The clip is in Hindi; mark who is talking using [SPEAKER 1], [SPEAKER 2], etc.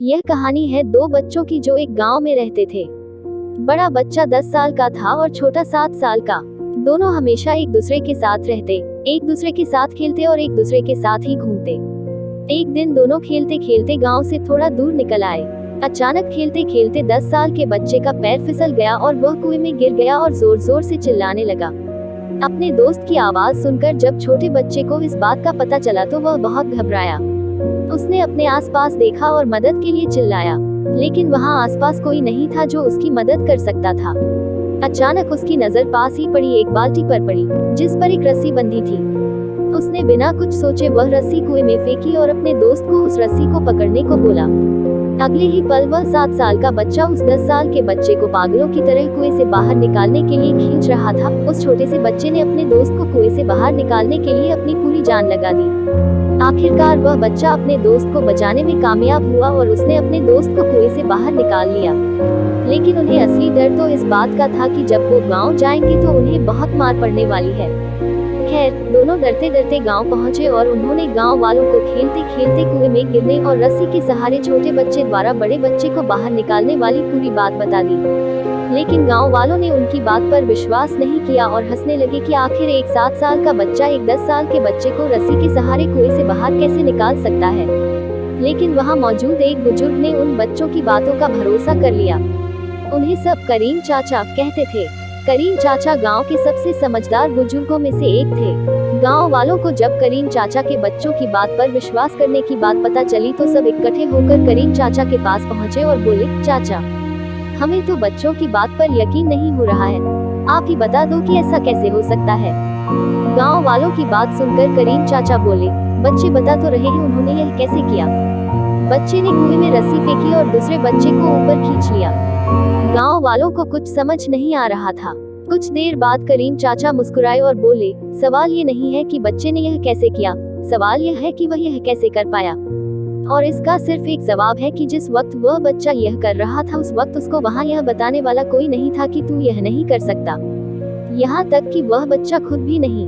[SPEAKER 1] यह कहानी है दो बच्चों की जो एक गांव में रहते थे। बड़ा बच्चा 10 साल का था और छोटा 7 साल का। दोनों हमेशा एक दूसरे के साथ रहते, एक दूसरे के साथ खेलते और एक दूसरे के साथ ही घूमते। एक दिन दोनों खेलते खेलते गांव से थोड़ा दूर निकल आए। अचानक खेलते खेलते 10 साल के बच्चे का पैर फिसल गया और वह कुएं में गिर गया और जोर जोर से चिल्लाने लगा। अपने दोस्त की आवाज सुनकर जब छोटे बच्चे को इस बात का पता चला तो वह बहुत घबराया। उसने अपने आसपास देखा और मदद के लिए चिल्लाया, लेकिन वहां आसपास कोई नहीं था जो उसकी मदद कर सकता था। अचानक उसकी नजर पास ही पड़ी एक बाल्टी पर पड़ी, जिस पर एक रस्सी बंधी थी। उसने बिना कुछ सोचे वह रस्सी कुएं में फेंकी और अपने दोस्त को उस रस्सी को पकड़ने को बोला। अगले ही पल वह 7 साल का बच्चा उस 10 साल के बच्चे को पागलों की तरह कुएं से बाहर निकालने के लिए खींच रहा था। उस छोटे से बच्चे ने अपने दोस्त को कुएं से बाहर निकालने के लिए अपनी पूरी जान लगा दी। आखिरकार वह बच्चा अपने दोस्त को बचाने में कामयाब हुआ और उसने अपने दोस्त को कुएं से बाहर निकाल लिया। लेकिन उन्हें असली डर तो इस बात का था कि जब वो गांव जाएंगे तो उन्हें बहुत मार पड़ने वाली है। खैर, दोनों डरते डरते गांव पहुंचे और उन्होंने गांव वालों को खेलते खेलते कुएं में गिरने और रस्सी के सहारे छोटे बच्चे द्वारा बड़े बच्चे को बाहर निकालने वाली पूरी बात बता दी। लेकिन गांव वालों ने उनकी बात पर विश्वास नहीं किया और हंसने लगे कि आखिर एक 7 साल का बच्चा एक 10 साल के बच्चे को रस्सी के सहारे कुएं से बाहर कैसे निकाल सकता है। लेकिन वहां मौजूद एक बुजुर्ग ने उन बच्चों की बातों का भरोसा कर लिया। उन्हें सब करीम चाचा कहते थे। करीम चाचा गांव के सबसे समझदार बुजुर्गों में से एक थे। गांव वालों को जब करीम चाचा के बच्चों की बात पर विश्वास करने की बात पता चली तो सब इकट्ठे होकर करीम चाचा के पास पहुंचे और बोले, चाचा, हमें तो बच्चों की बात पर यकीन नहीं हो रहा है। आप ही बता दो कि ऐसा कैसे हो सकता है। गांव वालों की बात सुनकर करीम चाचा बोले, बच्चे बता तो रहे हैं उन्होंने यह कैसे किया। बच्चे ने कुएं में रस्सी फेंकी और दूसरे बच्चे को ऊपर खींच लिया। गांव वालों को कुछ समझ नहीं आ रहा था। कुछ देर बाद करीम चाचा मुस्कुराए और बोले, सवाल ये नहीं है कि बच्चे ने यह कैसे किया, सवाल यह है कि वह यह कैसे कर पाया। और इसका सिर्फ एक जवाब है कि जिस वक्त वह बच्चा यह कर रहा था उस वक्त उसको वहां यह बताने वाला कोई नहीं था कि तू यह नहीं कर सकता। यहाँ तक कि वह बच्चा खुद भी नहीं।